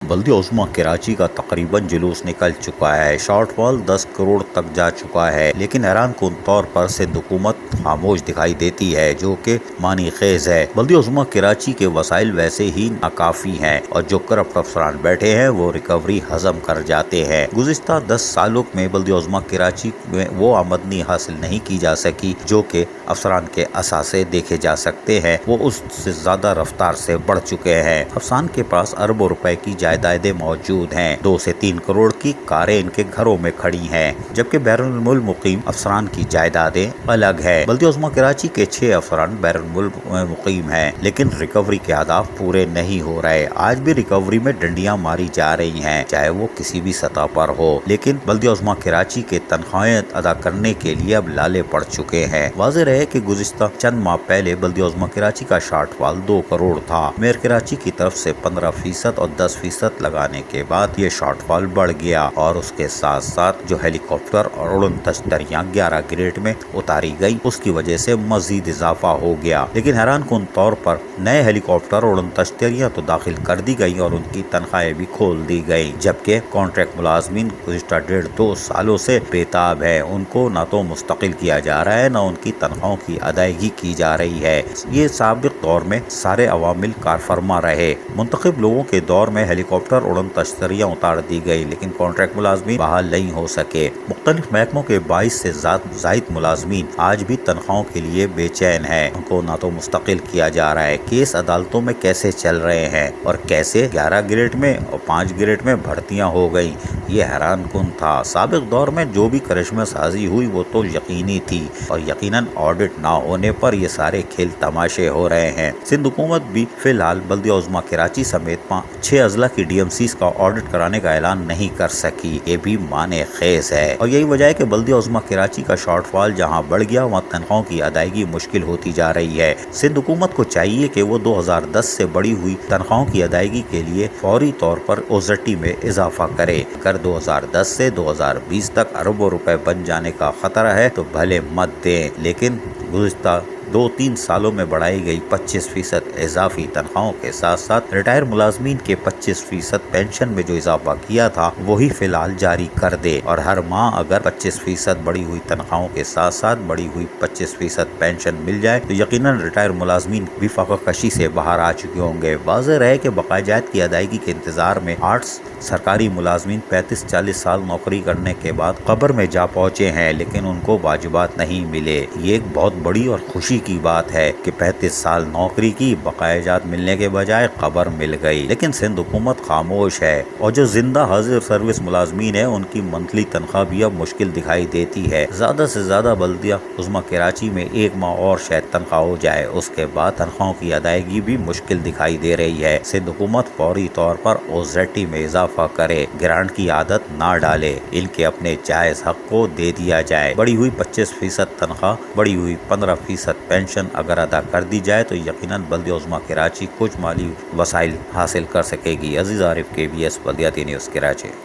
بلدیہ عظمیٰ کراچی کا تقریباً جلوس نکل چکا ہے۔ شارٹ فال 10 کروڑ تک جا چکا ہے، لیکن حیران کن طور پر سندھ حکومت خاموش دکھائی دیتی ہے، جو کہ معنی خیز ہے۔ بلدیہ عظمیٰ کراچی کے وسائل ویسے ہی ناکافی ہیں اور جو کرپٹ افسران بیٹھے ہیں وہ ریکوری ہضم کر جاتے ہیں۔ گزشتہ 10 سالوں میں بلدیہ عظمیٰ کراچی میں وہ آمدنی حاصل نہیں کی جا سکی جو کہ افسران کے اثاثے دیکھے جا سکتے ہیں، وہ اس سے زیادہ رفتار سے بڑھ چکے ہیں۔ افسران کے پاس اربوں روپے کی جائیدادیں موجود ہیں، 2 سے 3 کروڑ کی کاریں ان کے گھروں میں کھڑی ہیں، جبکہ بیرون الملک مقیم افسران کی جائیدادیں الگ ہے۔ بلدیہ عظمیٰ کراچی کے 6 افسران بیرون ملک مقیم ہیں، لیکن ریکوری کے اہداف پورے نہیں ہو رہے۔ آج بھی ریکوری میں ڈنڈیاں ماری جا رہی ہیں، چاہے وہ کسی بھی سطح پر ہو، لیکن بلدیہ عظمیٰ کراچی کے تنخواہیں ادا کرنے کے لیے اب لالے پڑ چکے ہیں۔ واضح رہے کہ گزشتہ چند ماہ پہلے بلدیہ عظمیٰ کراچی کا شارٹ فال 2 کروڑ تھا۔ میئر کراچی کی طرف سے 15% اور 10% لگانے کے بعد یہ شارٹ فال بڑھ گیا اور اس کے ساتھ ساتھ جو ہیلی کاپٹر اور اڑن تشتریاں 11 گریڈ میں اتاری گئی، اس کی وجہ سے مزید اضافہ ہو گیا۔ لیکن حیران کن طور پر نئے ہیلی کاپٹر اور اڑن تشتریاں تو داخل کر دی گئی اور ان کی تنخواہیں بھی کھول دی گئی، جبکہ کانٹریکٹ ملازمین گزشتہ 1.5-2 سالوں سے بےتاب ہے۔ ان کو نہ تو مستقل کیا جا رہا ہے، نہ ان کی تنخواہوں کی ادائیگی کی جا رہی ہے۔ یہ سابق دور میں سارے عوامل کار فرما رہے۔ منتخب لوگوں کے دور میں ہیلی کاپٹر اڑن تشتریاں اتار دی گئی، لیکن کانٹریکٹ ملازمین بحال نہیں ہو سکے۔ مختلف محکموں کے 22 سے زائد ملازمین آج بھی تنخواہوں کے لیے بے چین ہیں۔ ان کو نہ تو مستقل کیا جا رہا ہے۔ کیس عدالتوں میں کیسے چل رہے ہیں اور کیسے 11 گریڈ میں اور 5 گریڈ میں بھرتیاں ہو گئیں، یہ حیران کن تھا۔ سابق دور میں جو بھی کرشمہ سازی ہوئی وہ تو یقینی تھی، اور یقیناً آڈٹ نہ ہونے پر یہ سارے کھیل تماشے ہو رہے ہیں۔ سندھ حکومت بھی فی الحال بلدیہ عظمیٰ کراچی سمیت 6 اضلاع کی ڈی ایم سیز کا آڈٹ کرانے کا اعلان نہیں کر سکی۔ یہ بھی معنی خیز ہے، اور یہی وجہ ہے کہ بلدیہ عظمیٰ کراچی کا شارٹ فال جہاں بڑھ گیا وہاں تنخواہوں کی ادائیگی مشکل ہوتی جا رہی ہے۔ سندھ حکومت کو چاہیے کہ وہ 2010 سے بڑھی ہوئی تنخواہوں کی ادائیگی کے لیے فوری طور پر اوزٹی میں اضافہ کرے۔ اگر 2010 سے 2020 تک اربوں روپے بن جانے کا خطرہ ہے تو بھلے مت دیں، لیکن گزشتہ 2-3 سالوں میں بڑھائی گئی 25% اضافی تنخواہوں کے ساتھ ساتھ ریٹائر ملازمین کے 25% پینشن میں جو اضافہ کیا تھا وہی فی الحال جاری کر دے، اور ہر ماہ اگر 25% بڑھی ہوئی تنخواہوں کے ساتھ ساتھ بڑھی ہوئی 25% پینشن مل جائے تو یقیناً ریٹائر ملازمین بھی فقر کشی سے باہر آ چکے ہوں گے۔ واضح رہے کہ بقایا جات کی ادائیگی کے انتظار میں 8 سرکاری ملازمین 35-40 سال نوکری کرنے کے بعد قبر میں جا پہنچے ہیں، لیکن ان کو واجبات نہیں ملے۔ یہ ایک بہت بڑی اور خوشی کی بات ہے کہ 35 سال نوکری کی، بقایا جات ملنے کے بجائے قبر مل گئی، لیکن سندھ حکومت خاموش ہے۔ اور جو زندہ حاضر سروس ملازمین ہیں ان کی منتھلی تنخواہ بھی اب مشکل دکھائی دیتی ہے۔ زیادہ سے زیادہ بلدیہ عظمیٰ کراچی میں 1 ماہ اور شاید تنخواہ ہو جائے، اس کے بعد تنخواہوں کی ادائیگی بھی مشکل دکھائی دے رہی ہے۔ سندھ حکومت فوری طور پر اوزیٹی میں اضافہ کرے، گرانٹ کی عادت نہ ڈالے، ان کے اپنے جائز حق کو دے دیا جائے۔ بڑی ہوئی 25% تنخواہ، بڑی ہوئی 15% پینشن اگر ادا کر دی جائے تو یقیناً بلدیہ عظمیٰ کراچی کچھ مالی وسائل حاصل کر سکے گی۔ عزیز عارف، KBS بلدیاتی نیوز کراچی۔